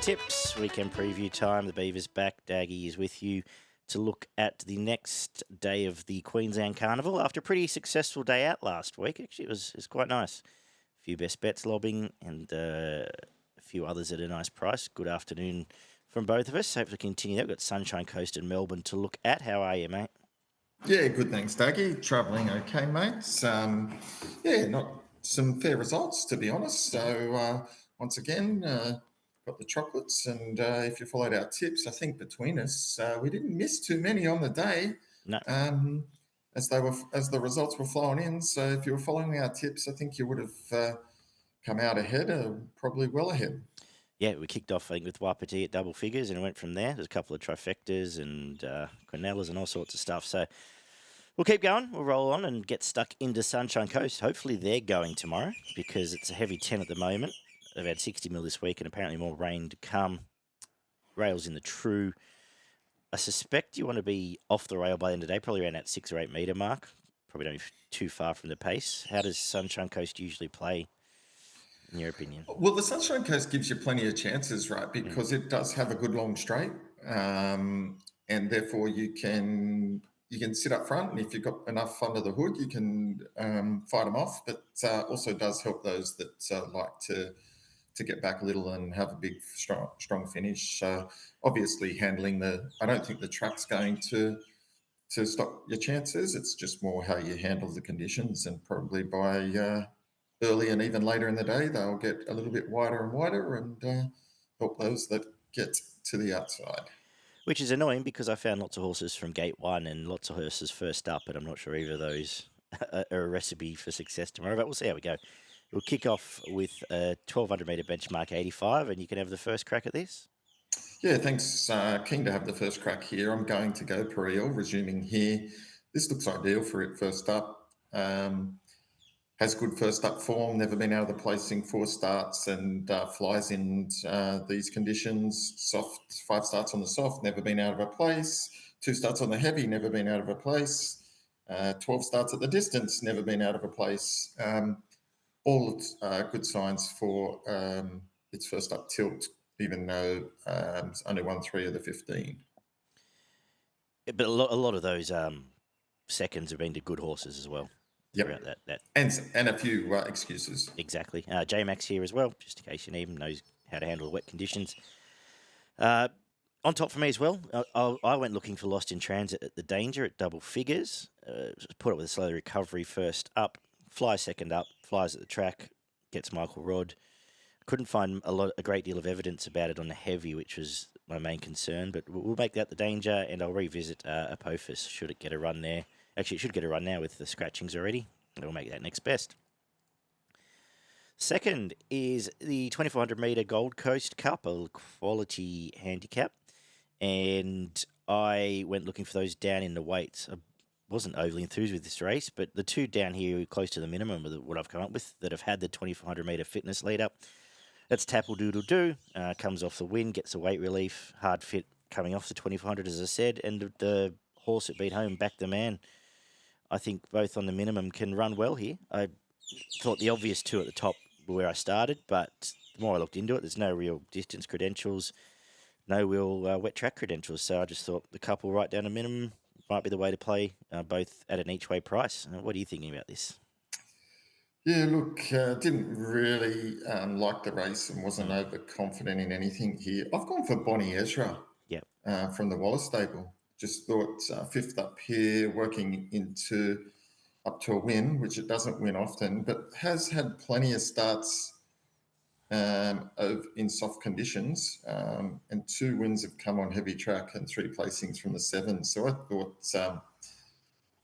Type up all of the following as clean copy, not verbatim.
Tips, weekend preview time. The Beavers back. Daggy is with you to look at the next day of the Queensland Carnival after a pretty successful day out last week. Actually, it was quite nice. A few best bets lobbing and a few others at a nice price. Good afternoon from both of us. Hopefully continue that. We've got Sunshine Coast and Melbourne to look at. How are you, mate? Yeah, good, thanks, Dougie. Travelling okay, mate. Not some fair results, to be honest. So, once again, got the chocolates, and if you followed our tips, I think between us, we didn't miss too many on the day, No. as the results were flowing in. So, if you were following our tips, I think you would have come out ahead, probably well ahead. Yeah, we kicked off, I think, with Wapiti at double figures and went from there. There's a couple of trifectas and quinellas and all sorts of stuff. So we'll keep going. We'll roll on and get stuck into Sunshine Coast. Hopefully they're going tomorrow because it's a heavy 10 at the moment. They've had 60 mil this week and apparently more rain to come. Rails in the true. I suspect you want to be off the rail by the end of the day, probably around that 6 or 8 metre mark. Probably don't be too far from the pace. How does Sunshine Coast usually play, in your opinion? Well, the Sunshine Coast gives you plenty of chances, right? Because it does have a good long straight, and therefore you can sit up front, and if you've got enough under the hood, you can fight them off. But also does help those that like to get back a little and have a big, strong finish. So obviously, I don't think the track's going to stop your chances. It's just more how you handle the conditions, and probably by early and even later in the day, they'll get a little bit wider and wider and help those that get to the outside. Which is annoying because I found lots of horses from gate one and lots of horses first up, but I'm not sure either of those are a recipe for success tomorrow, but we'll see how we go. We'll kick off with a 1200 metre benchmark 85, and you can have the first crack at this. Yeah, thanks. Keen to have the first crack here. I'm going to go Periel, resuming here. This looks ideal for it first up. Has good first up form, never been out of the placing 4 starts and flies in these conditions. Soft, 5 starts on the soft, never been out of a place. 2 starts on the heavy, never been out of a place. 12 starts at the distance, never been out of a place. All good signs for its first up tilt, even though it's only won 3 of the 15. But a lot of those seconds have been to good horses as well. Yep. That. And a few excuses. Exactly. J-Max here as well, just in case you need him, knows how to handle the wet conditions. On top for me as well, I went looking for Lost in Transit at the Danger at double figures. Put it with a slow recovery first up, flies second up, flies at the track, gets Michael Rod. Couldn't find a great deal of evidence about it on the heavy, which was my main concern, but we'll make that the Danger, and I'll revisit Apophis should it get a run there. Actually, it should get a run now with the scratchings already. We'll make that next best. Second is the 2400 metre Gold Coast Cup, a quality handicap. And I went looking for those down in the weights. I wasn't overly enthused with this race, but the 2 down here close to the minimum of what I've come up with that have had the 2400 metre fitness lead up. That's Tapple Doodle Doo. Comes off the win, gets a weight relief, hard fit coming off the 2400, as I said. And the horse that beat home, Back the Man, I think both on the minimum can run well here. I thought the obvious 2 at the top were where I started, but the more I looked into it, there's no real distance credentials, no real wet track credentials. So I just thought the couple right down to minimum might be the way to play, both at an each-way price. What are you thinking about this? Yeah, look, didn't really like the race and wasn't overconfident in anything here. I've gone for Bonnie Ezra from the Wallace stable. Just thought 5th up here, working up to a win, which it doesn't win often, but has had plenty of starts in soft conditions, and 2 wins have come on heavy track and 3 placings from the 7. So I thought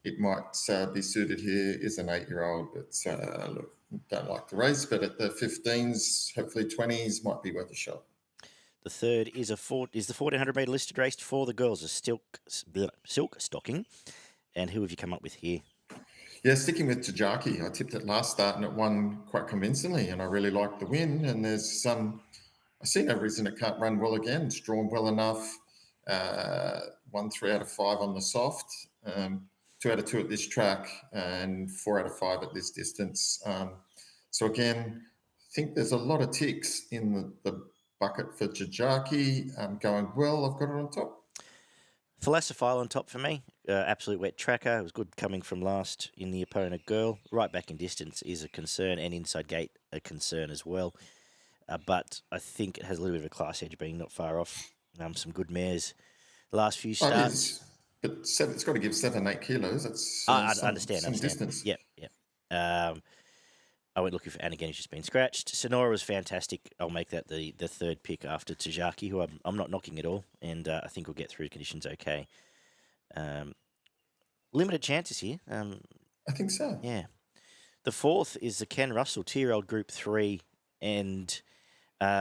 it might be suited here. Is an 8-year-old, but look, don't like the race, but at the 15s, hopefully 20s, might be worth a shot. The third is the 1400 metre listed race for the girls, a silk stocking. And who have you come up with here? Yeah, sticking with Tajaki. I tipped it last start and it won quite convincingly, and I really liked the win. And there's I see no reason it can't run well again. It's drawn well enough. Won 3 out of 5 on the soft, 2 out of 2 at this track, and 4 out of 5 at this distance. So again, I think there's a lot of ticks in the bucket for Jajaki, going well. I've got it on top. Thalassophile on top for me. Absolute wet tracker. It was good coming from last in the opponent girl. Right back in distance is a concern, and inside gate a concern as well. But I think it has a little bit of a class edge, being not far off. Some good mares. The last few Oh, it starts. is, but it's got to give 7, 8 kilos. That's I understand. some distance. Yep, yep. I went looking for, and again, he's just been scratched. Sonora was fantastic. I'll make that the third pick after Tajaki, who I'm not knocking at all, and I think we'll get through conditions okay. Limited chances here. I think so. Yeah. The fourth is the Ken Russell 2-year-old Group 3, and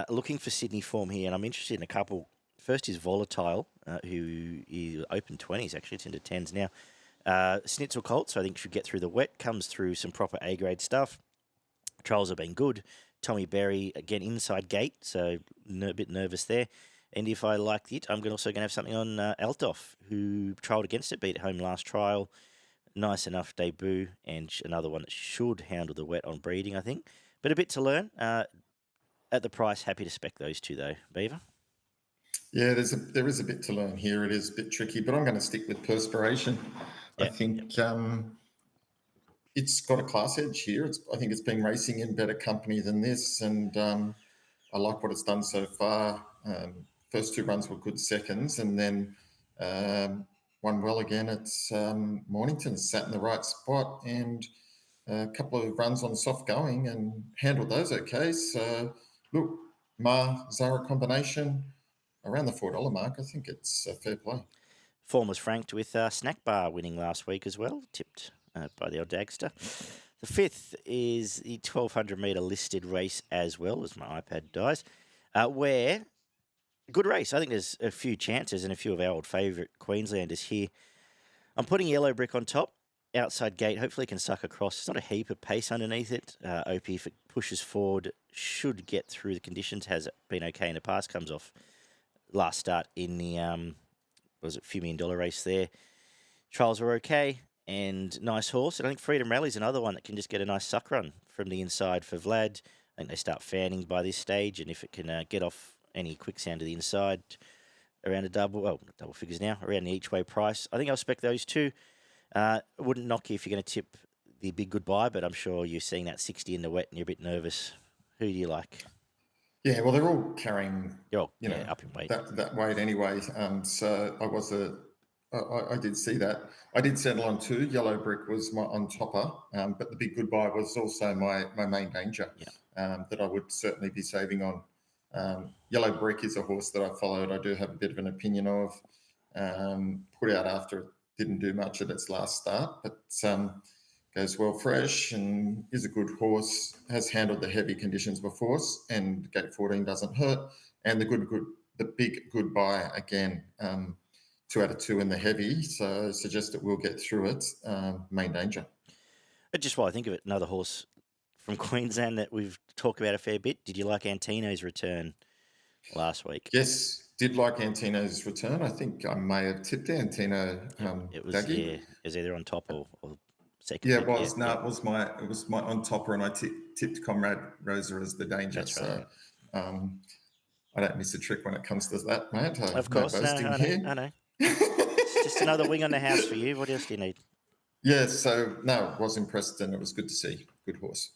looking for Sydney form here, and I'm interested in a couple. First is Volatile, who is open 20s, actually. It's into 10s now. Schnitzel Colt, so I think should get through the wet, comes through some proper A-grade stuff. Trials have been good. Tommy Berry, again, inside gate, so a bit nervous there. And if I like it, I'm also going to have something on Althoff, who trialled against it, beat home last trial. Nice enough debut, and another one that should handle the wet on breeding, I think. But a bit to learn. At the price, happy to spec those two, though. Beaver? Yeah, there is a bit to learn here. It is a bit tricky, but I'm going to stick with Perspiration. I Yeah. think it's got a class edge here. I think it's been racing in better company than this, and I like what it's done so far. First 2 runs were good seconds, and then won well again at Mornington. Sat in the right spot, and a couple of runs on soft going and handled those okay. So look, Zara combination around the $4 mark. I think it's a fair play. Form was franked with Snack Bar winning last week as well, tipped by the old Dagster. The fifth is the 1,200 metre listed race as well, as my iPad dies, where good race. I think there's a few chances and a few of our old favourite Queenslanders here. I'm putting Yellow Brick on top. Outside gate, hopefully it can suck across. It's not a heap of pace underneath it. OP, if it pushes forward, should get through the conditions. Has been okay in the past. Comes off last start in the was it few $1 million race there. Trials were okay and nice horse. And I think Freedom Rally's another one that can just get a nice suck run from the inside for Vlad. I think they start fanning by this stage, and if it can get off any quicksand to the inside around double figures now, around the each way price, I think I'll spec those two. Wouldn't knock you if you're going to tip the big goodbye, but I'm sure you're seeing that 60 in the wet and you're a bit nervous. Who do you like? Yeah, well, they're all carrying, up in weight. that weight anyway. So I did see that. I did settle on 2. Yellow Brick was my on topper, but the big goodbye was also my main danger that I would certainly be saving on. Yellow Brick is a horse that I followed. I do have a bit of an opinion of. Put out after it didn't do much at its last start, but goes well fresh and is a good horse, has handled the heavy conditions before, and gate 14 doesn't hurt. And the big goodbye again, 2 out of 2 in the heavy, so suggest it will get through it. Main danger. Just while I think of it, another horse from Queensland that we've talked about a fair bit. Did you like Antino's return last week? Yes, did like Antino's return. I think I may have tipped Antino. It was Daggy. it was either on top or second. Yeah, pick. it was. No, it was my on topper, and I tipped Comrade Rosa as the danger. That's right. So I don't miss a trick when it comes to that, mate. Of course, no boasting here. I know. It's just another wing on the house for you. What else do you need? Yeah, so no, was impressed, and it was good to see. Good horse.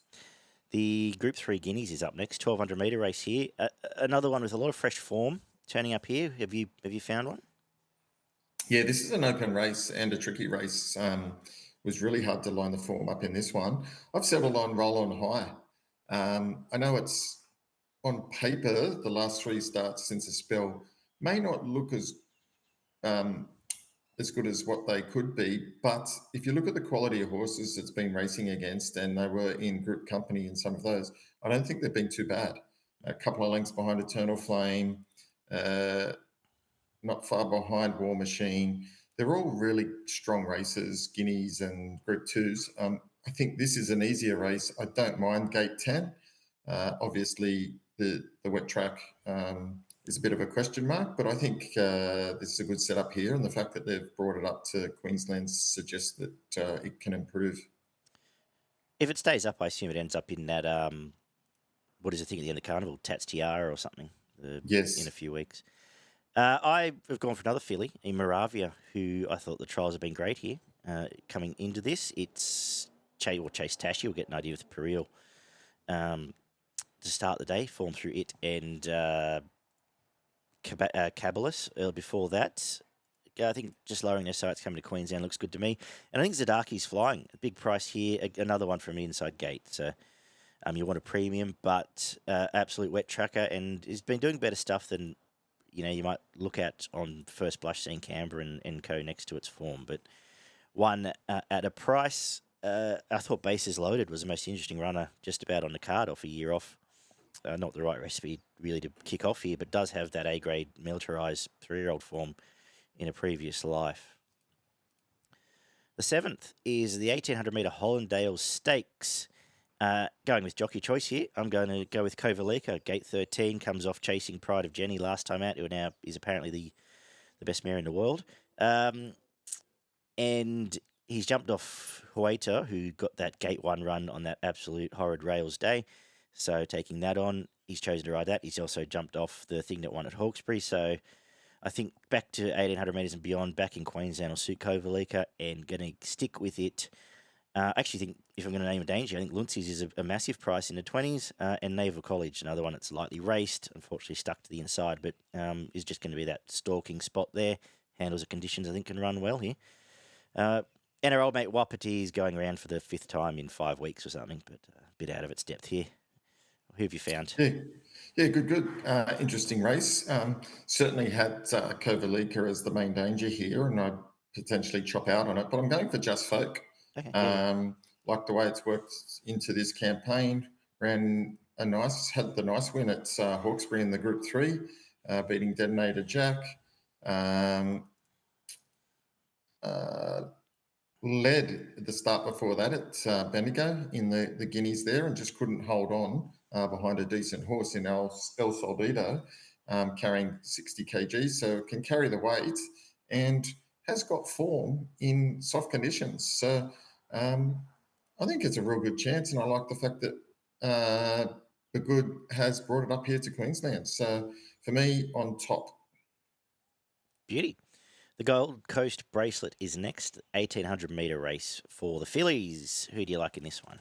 The Group 3 Guineas is up next, 1,200 metre race here. Another one with a lot of fresh form turning up here. Have you found one? Yeah, this is an open race and a tricky race. Was really hard to line the form up in this one. I've settled on Roll On High. I know it's on paper, the last 3 starts since a spell may not look as good as what they could be. But if you look at the quality of horses it's been racing against, and they were in group company in some of those, I don't think they've been too bad. A couple of lengths behind Eternal Flame, not far behind War Machine. They're all really strong races, Guineas and Group 2s. I think this is an easier race. I don't mind Gate 10. Obviously, the wet track is a bit of a question mark, but I think this is a good setup here, and the fact that they've brought it up to Queensland suggests that it can improve. If it stays up, I assume it ends up in that, what is the thing at the end of Carnival? Tats Tiara or something? in a Yes. few weeks. I have gone for another filly in Moravia, who I thought the trials have been great here. Coming into this, it's Chase Tashi. We'll get an idea with Peril um, to start the day, form through it and Cabalus before that. I think just lowering their sights coming to Queensland looks good to me. And I think Zadaki's flying. A big price here. Another one from an inside gate. So you want a premium, but absolute wet tracker, and has been doing better stuff than you might look at on first blush, seeing Canberra and Co next to its form. But one at a price, I thought Bases Loaded was the most interesting runner just about on the card off a year off. Not the right recipe really to kick off here, but does have that A grade militarised 3-year-old form in a previous life. The seventh is the 1800 metre Hollandale Stakes. Going with jockey choice here, I'm going to go with Kovalika. Gate 13 comes off chasing Pride of Jenny last time out, who now is apparently the best mare in the world. And he's jumped off Hueta, who got that gate 1 run on that absolute horrid rails day. So taking that on, he's chosen to ride that. He's also jumped off the thing that won at Hawkesbury. So I think back to 1800 metres and beyond, back in Queensland, will suit Kovalika and going to stick with it. I actually think if I'm going to name a danger, I think Luntz's is a massive price in the 20s, and Naval College, another one that's lightly raced, unfortunately stuck to the inside, but is just going to be that stalking spot there. Handles the conditions, I think, can run well here. And our old mate Wapiti is going around for the 5th time in 5 weeks or something, but a bit out of its depth here. Who have you found? Yeah, good. Interesting race. Certainly had Kovalika as the main danger here, and I'd potentially chop out on it, but I'm going for Just Folk. Okay, yeah. Like the way it's worked into this campaign. Had the nice win at Hawkesbury in the Group 3, beating Detonator Jack. Uh, Led at the start before that at Bendigo in the Guineas there, and just couldn't hold on behind a decent horse in El Soldido, carrying 60 kgs, so it can carry the weight and has got form in soft conditions. So I think it's a real good chance, and I like the fact that the good has brought it up here to Queensland. So for me, on top. Beauty. The Gold Coast Bracelet is next, 1800 metre race for the fillies. Who do you like in this one?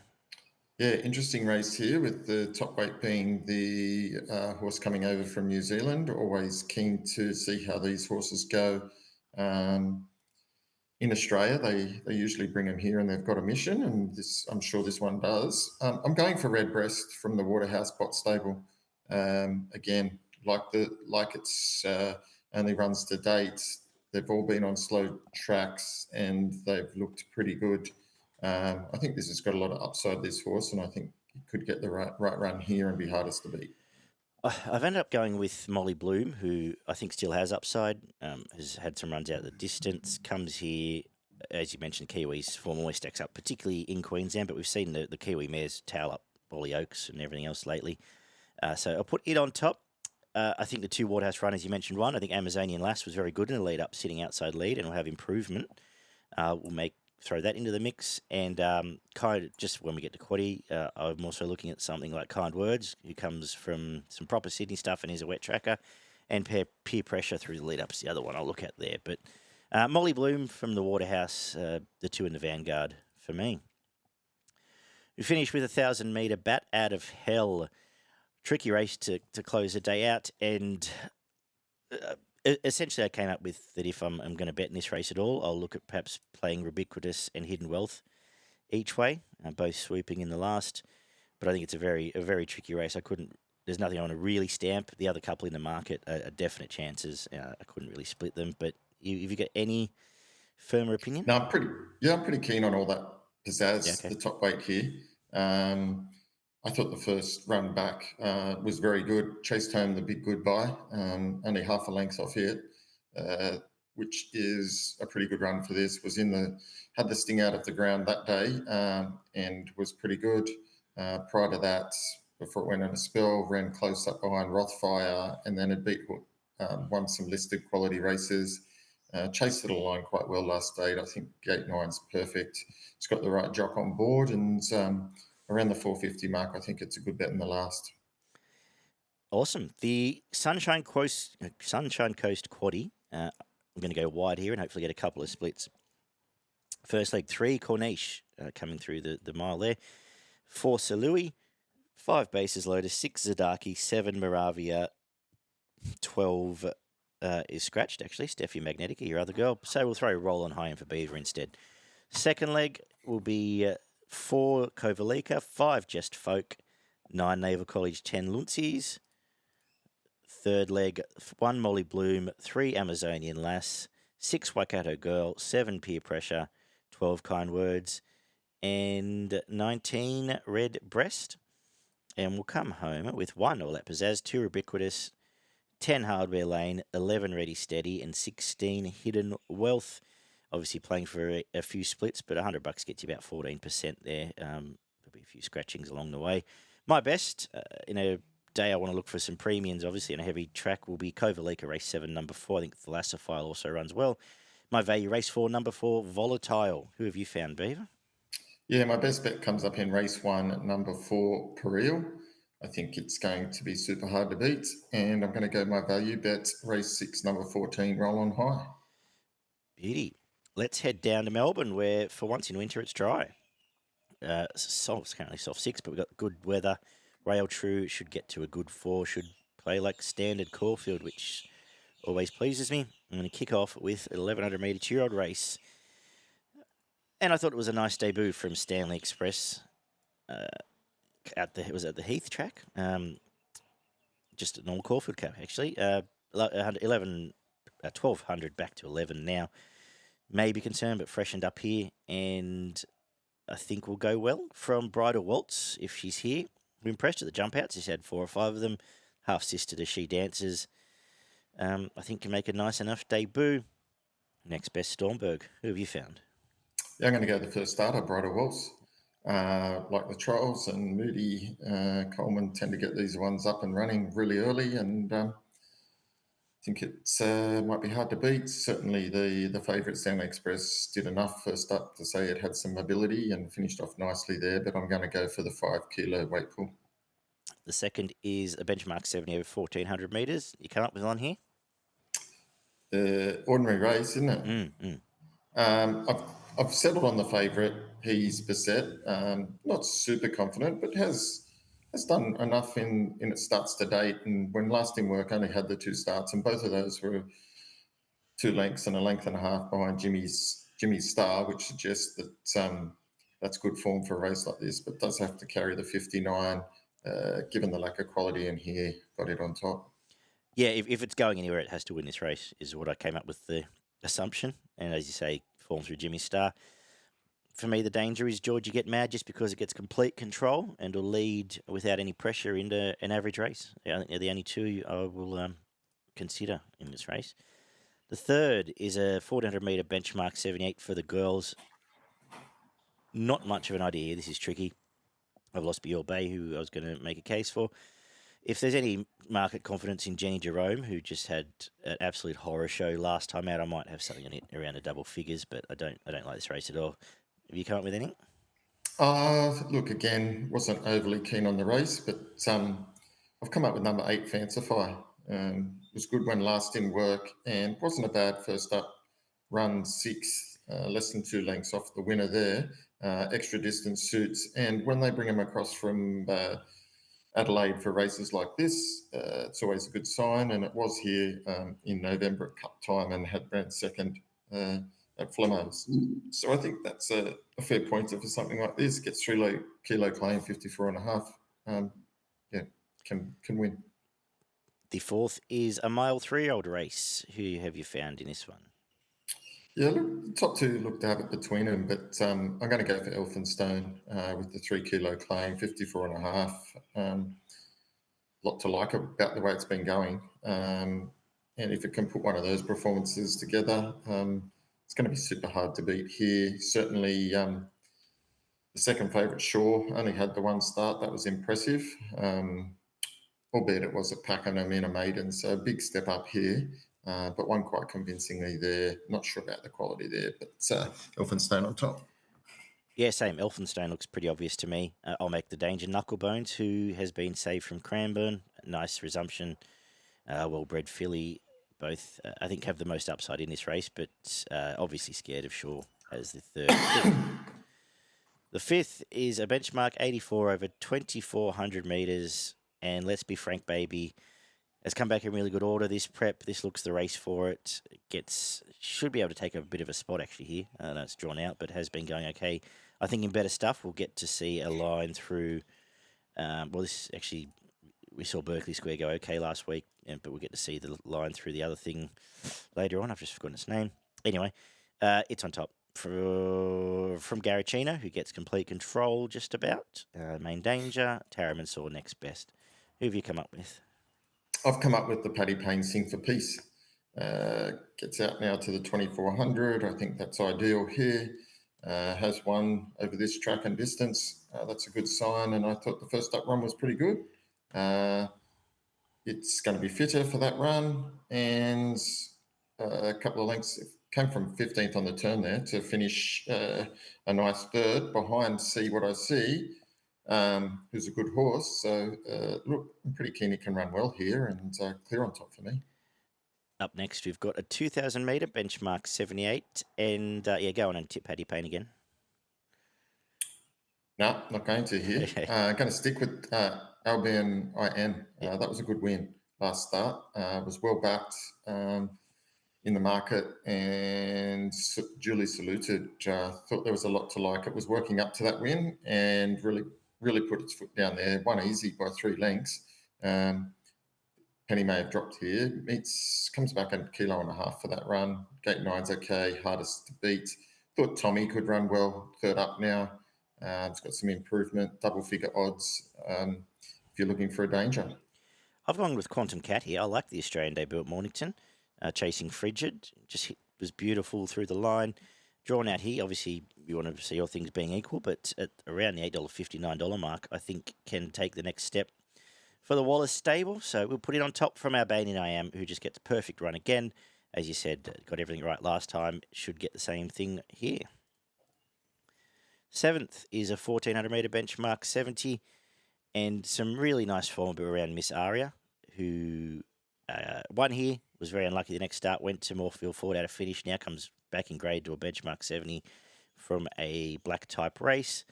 Yeah, interesting race here with the top weight being the horse coming over from New Zealand. Always keen to see how these horses go. In Australia, they usually bring them here and they've got a mission, and I'm sure this one does. I'm going for Redbreast from the Waterhouse Bot Stable. Again, like it's only runs to date. They've all been on slow tracks and they've looked pretty good. I think this has got a lot of upside, this horse, and I think it could get the right run here and be hardest to beat. I've ended up going with Molly Bloom, who I think still has upside, has had some runs out of the distance, comes here, as you mentioned, Kiwis form always stacks up, particularly in Queensland, but we've seen the Kiwi mares tail up Bolly Oaks and everything else lately. So I'll put it on top. I think the 2 Waterhouse runners, you mentioned one, I think Amazonian Lass was very good in the lead up, sitting outside lead, and will have improvement. We'll throw that into the mix. And kind of just when we get to Quaddy, I'm also looking at something like Kind Words, who comes from some proper Sydney stuff and is a wet tracker, and peer pressure through the lead up's the other one I'll look at there. But Molly Bloom from the Waterhouse, the 2 in the vanguard for me. We finish with 1,000 metre Bat Out of Hell. Tricky race to close the day out, and essentially I came up with that if I'm going to bet in this race at all, I'll look at perhaps playing Ubiquitous and Hidden Wealth each way, both swooping in the last. But I think it's a very tricky race. There's nothing I want to really stamp. The other couple in the market are definite chances. I couldn't really split them. But have you got any firmer opinion? No, I'm pretty keen on all that Yeah, pizzazz, okay. the top weight here. I thought the first run back was very good. Chased home the big goodbye, only half a length off it, which is a pretty good run for this. Had the sting out of the ground that day and was pretty good. Prior to that, before it went on a spell, ran close up behind Rothfire, and then it won some listed quality races. Chased it line quite well last date. I think gate 9's perfect. It's got the right jock on board, and around the 450 mark, I think it's a good bet in the last. Awesome. The Sunshine Coast Quaddie. I'm going to go wide here and hopefully get a couple of splits. First leg, 3 Corniche coming through the mile there. 4 Salui, 5 Bases Lotus, 6 Zadaki, 7 Moravia, 12 is scratched, actually. Steffi Magnetica, your other girl. So we'll throw Roll on High in for Beaver instead. Second leg will be 4 Kovalika, 5 Just Folk, 9 Naval College, 10 Luncies. Third leg, 1 Molly Bloom, 3 Amazonian Lass, 6 Waikato Girl, 7 Peer Pressure, 12 Kind Words, and 19 Red Breast. And we'll come home with 1 All That Pizzazz, 2 Ubiquitous, 10 Hardware Lane, 11 Ready Steady, and 16 Hidden Wealth. Obviously playing for a few splits, but $100 gets you about 14% there. There'll be a few scratchings along the way. My best in a day I want to look for some premiums, obviously, on a heavy track will be Kovalika Race 7, number 4. I think Thalassophile also runs well. My value, Race 4, number 4, Volatile. Who have you found, Beaver? Yeah, my best bet comes up in race 1, number 4, Peril. I think it's going to be super hard to beat. And I'm going to go my value bet, race 6, number 14, Roll on High. Beauty. Let's head down to Melbourne, where for once in winter it's dry. It's currently soft 6, but we've got good weather. Rail True should get to a good 4, should play like standard Caulfield, which always pleases me. I'm going to kick off with an 1100 metre 2-year-old race. And I thought it was a nice debut from Stanley Express. It was at the Heath track, just a normal Caulfield Cup actually. 1200 back to 11 now. Maybe concerned, but freshened up here, and I think will go well from Bridal Waltz if she's here. I'm impressed with the jump outs. She's had 4 or 5 of them. Half sister to She Dances. I think can make a nice enough debut. Next best, Stormberg. Who have you found? Yeah, I'm going to go the first starter, Bridal Waltz. Like the Trials and Moody Coleman tend to get these ones up and running really early, and I think it might be hard to beat. Certainly the favourite Stanley Express did enough first up to say it had some mobility and finished off nicely there, but I'm going to go for the 5 kilo weight pull. The second is a benchmark 70 over 1400 metres. You come up with one here? Ordinary race, isn't it? I've settled on the favourite. He's Beset. Not super confident, but has done enough in its starts to date. And when last in work, only had the 2 starts, and both of those were 2 lengths and a length and a half behind Jimmy's Star, which suggests that that's good form for a race like this, but does have to carry the 59. Given the lack of quality in here, got it on top. Yeah, if it's going anywhere, it has to win this race, is what I came up with the assumption. And as you say, form through Jimmy Star. For me, the danger is Georgia Get Mad just because it gets complete control and will lead without any pressure into an average race. I think they're the only 2 I will consider in this race. The third is a 1400 metre benchmark 78 for the girls. Not much of an idea. This is tricky. I've lost Bior Bay, who I was going to make a case for. If there's any market confidence in Jenny Jerome, who just had an absolute horror show last time out, I might have something on it around the double figures, but I don't like this race at all. Have you come up with anything? Look, again, wasn't overly keen on the race, but I've come up with number 8, Fancify. Was good when last in work and wasn't a bad first up run 6, less than 2 lengths off the winner there. Extra distance suits. And when they bring him across from Adelaide for races like this, it's always a good sign. And it was here in November at Cup time and had ran second at Flemos. So I think that's a fair pointer for something like this. Gets 3 kilo claim, 54 and a half. Yeah, can win. The fourth is a mile 3-year-old race. Who have you found in this one? Yeah, look, the top 2 look to have it between them, but I'm going to go for Elphinstone with the 3 kilo claim, 54 and a half. Lot to like about the way it's been going. And if it can put one of those performances together, it's going to be super hard to beat here. Certainly, the second favourite, Shaw, only had the 1 start. That was impressive, albeit it was a Pakenham in a maiden, so a big step up here. But one quite convincingly there. Not sure about the quality there, but Elphinstone on top. Yeah, same. Elphinstone looks pretty obvious to me. I'll make the Danger Knucklebones, who has been saved from Cranbourne. Nice resumption. Well-bred filly. Both, I think, have the most upside in this race, but obviously scared of Shaw as the third pick. The fifth is a benchmark 84 over 2,400 metres. And let's be frank, baby, has come back in really good order this prep. This looks the race for it. Should be able to take a bit of a spot actually here. I know it's drawn out, but has been going okay. I think in better stuff, we'll get to see a line through. This actually, we saw Berkeley Square go okay last week, but we'll get to see the line through the other thing later on. I've just forgotten its name. Anyway, it's on top from Garachino, who gets complete control just about. Main Danger, Tarraman Saw next best. Who have you come up with? I've come up with the Paddy Payne Sing for Peace. Gets out now to the 2,400. I think that's ideal here. Has won over this track and distance. That's a good sign. And I thought the first up run was pretty good. It's going to be fitter for that run. And a couple of lengths. Came from 15th on the turn there to finish a nice third behind See What I See, who's a good horse. So, look, I'm pretty keen he can run well here and clear on top for me. Up next, we've got a 2,000 metre benchmark 78. And go on and tip Paddy Payne again. No, not going to here. Okay. Going to stick with Albion IN. That was a good win last start. Was well backed in the market and duly saluted. Thought there was a lot to like. It was working up to that win and really put its foot down there. Won easy by 3 lengths. Penny may have dropped here. Comes back a kilo and a half for that run. Gate 9's okay, hardest to beat. Thought Tommy could run well, third up now. It's got some improvement, double figure odds if you're looking for a danger. I've gone with Quantum Cat here. I like the Australian debut at Mornington. Chasing Frigid. Was beautiful through the line. Drawn out here. Obviously, you want to see all things being equal, but at around the $8.59 mark, I think can take the next step for the Wallace stable. So we'll put it on top from Albanian I Am, who just gets a perfect run again. As you said, got everything right last time. Should get the same thing here. Seventh is a 1,400 metre benchmark 70. And some really nice form around Miss Aria, who won here, was very unlucky the next start, went to Moorfield Ford out of finish, now comes back in grade to a benchmark 70 from a black type race,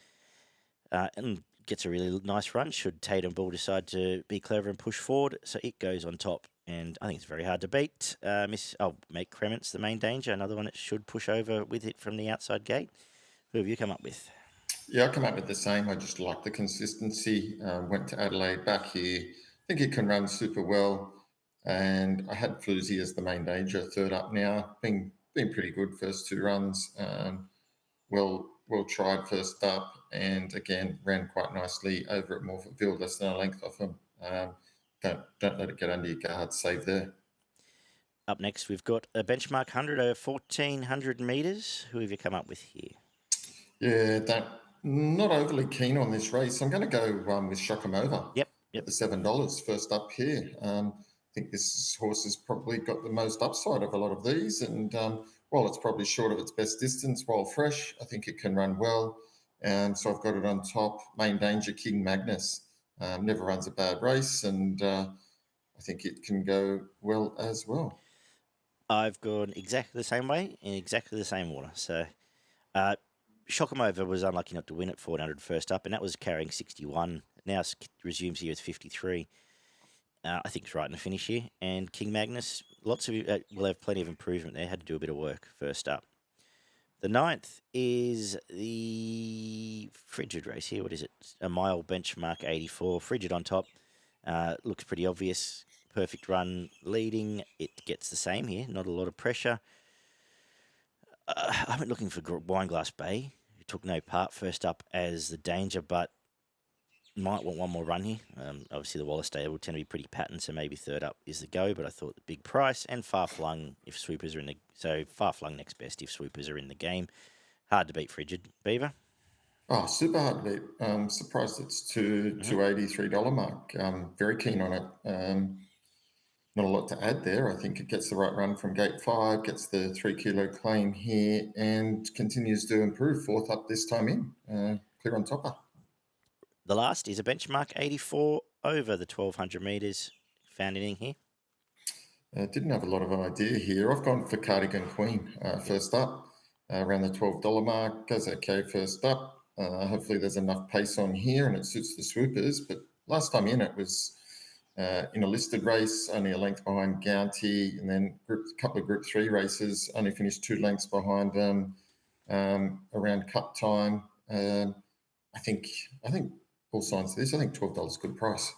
and gets a really nice run should Tatum Bull decide to be clever and push forward. So it goes on top, and I think it's very hard to beat. Make Crements the Main Danger, another one that should push over with it from the outside gate. Who have you come up with? Yeah, I come up with the same. I just like the consistency. Went to Adelaide back here. I think it can run super well. And I had Floozy as the Main Danger, third up now. Been pretty good first 2 runs. Well tried first up, and again ran quite nicely over at Morphettville, less than a length off him. Don't let it get under your guard. Save there. Up next, we've got a benchmark 100 over 1,400 metres. Who have you come up with here? Yeah, not overly keen on this race. I'm going to go with Shokamova. Yep. At the $7 first up here. I think this horse has probably got the most upside of a lot of these. And while it's probably short of its best distance, while fresh, I think it can run well. So I've got it on top. Main Danger, King Magnus. Never runs a bad race, and I think it can go well as well. I've gone exactly the same way in exactly the same order. So Shokamova was unlucky not to win at 1,400 first up, and that was carrying 61. Now resumes here with 53. I think it's right in the finish here. And King Magnus, will have plenty of improvement there. Had to do a bit of work first up. The 9th is the Frigid race here. What is it? A mile benchmark 84. Frigid on top. Looks pretty obvious. Perfect run leading. It gets the same here. Not a lot of pressure. I went looking for Wineglass Bay, who took no part first up as the danger, but might want one more run here. Obviously, the Wallace stable tend to be pretty patterned, so maybe third up is the go. But I thought the big price and Far Flung if sweepers are in the Far Flung next best if sweepers are in the game. Hard to beat Frigid. Beaver. Oh, super hard to beat. Surprised it's to $283 mark. Very keen on it. not a lot to add there. I think it gets the right run from gate 5, gets the 3 kilo claim here, and continues to improve. Fourth up this time in, clear on topper. The last is a benchmark 84 over the 1200 metres. Found anything here? Didn't have a lot of idea here. I've gone for Cardigan Queen first up, around the $12 mark. Goes okay first up. Hopefully there's enough pace on here and it suits the swoopers. But last time in, it was in a listed race, only a length behind Gounty, and then a couple of Group 3 races, only finished 2 lengths behind them around cut time. I think all signs of this. I think $12 good price.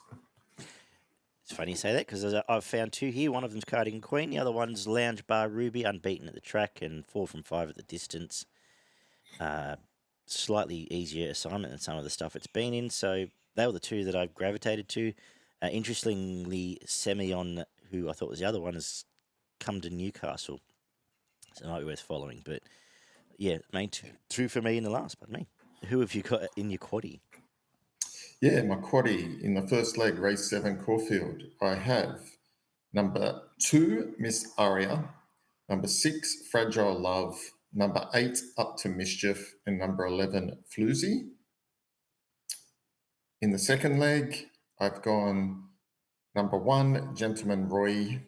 It's funny you say that because I've found 2 here. One of them's Cardigan Queen. The other one's Lounge Bar Ruby, unbeaten at the track and 4 from 5 at the distance. Slightly easier assignment than some of the stuff it's been in. So they were the 2 that I've gravitated to. Interestingly, Semyon, who I thought was the other one, has come to Newcastle. So it might be worth following. But yeah, main 2 for me in the last, pardon me. Who have you got in your quaddie? Yeah, my quaddie in the first leg, race 7, Caulfield. I have number 2, Miss Aria, number 6, Fragile Love, number 8, Up to Mischief, and number 11, Floozy. In the second leg, I've gone number 1, Gentleman Roy,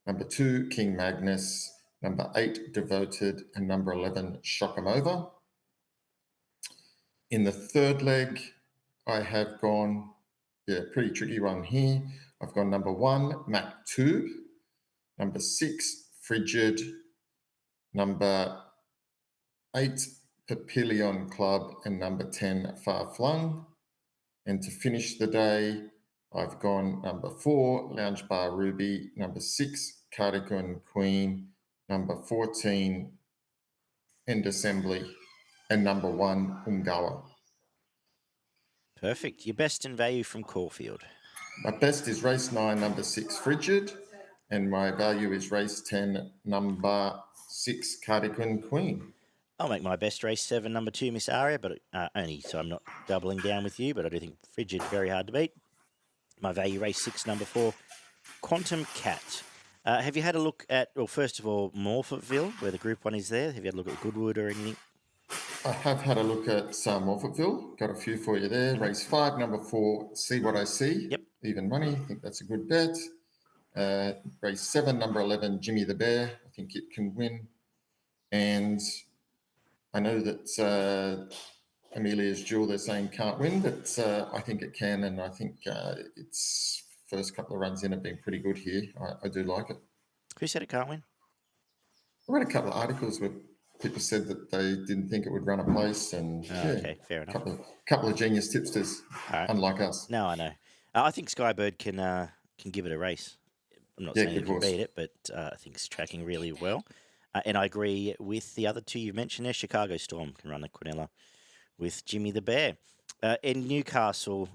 number 2, King Magnus, number 8, Devoted, and number 11, Shock 'em Over. In the third leg, I have gone, pretty tricky one here. I've gone number 1, Mac Tube, number 6, Frigid, number 8, Papillion Club, and number 10, Far Flung. And to finish the day, I've gone number 4, Lounge Bar Ruby, number 6, Cardigan Queen, number 14, End Assembly, and number 1, Ungawa. Perfect. Your best and value from Caulfield. My best is race 9, number 6, Frigid, and my value is race 10, number 6, Cardigan Queen. I'll make my best race 7, number 2, Miss Aria, but only so I'm not doubling down with you, but I do think Frigid, very hard to beat. My value race 6, number 4, Quantum Cat. Have you had a look at, well, first of all, Morphettville, where the Group 1 is there? Have you had a look at Goodwood or anything? I have had a look at Morphettville. Got a few for you there. Mm-hmm. Race 5, number 4, See What I See. Yep. Even money. I think that's a good bet. Race 7, number 11, Jimmy the Bear. I think it can win. And I know that Amelia's Jewel, they're saying can't win, but I think it can. And I think its first couple of runs in have been pretty good here. I do like it. Who said it can't win? I read a couple of articles where people said that they didn't think it would run a place, and Okay, fair enough. Couple of genius tipsters, unlike us. No, I know. I think Skybird can give it a race. I'm not saying it can beat it, but I think it's tracking really well. And I agree with the other 2 you've mentioned there. Chicago Storm can run the Quinella with Jimmy the Bear. In Newcastle,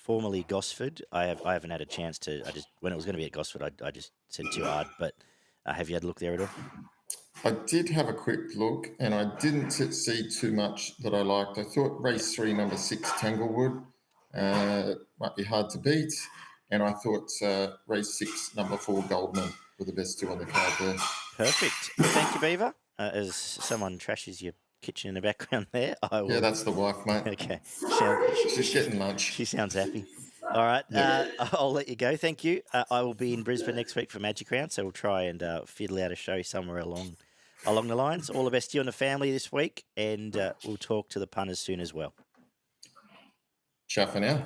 formerly Gosford, I haven't had a chance to. When it was going to be at Gosford, I just said too hard. But have you had a look there at all? I did have a quick look, and I didn't see too much that I liked. I thought race 3, number 6, Tanglewood, might be hard to beat, and I thought race 6, number 4, Goldman, were the best 2 on the card there. Perfect. Thank you, Beaver. As someone trashes your kitchen in the background there, I will. Yeah, that's the wife, mate. Okay. She's getting lunch. She sounds happy. All right. Yeah. I'll let you go. Thank you. I will be in Brisbane next week for Magic Round, so we'll try and fiddle out a show somewhere along the lines. All the best to you and the family this week, and we'll talk to the punters soon as well. Ciao for now.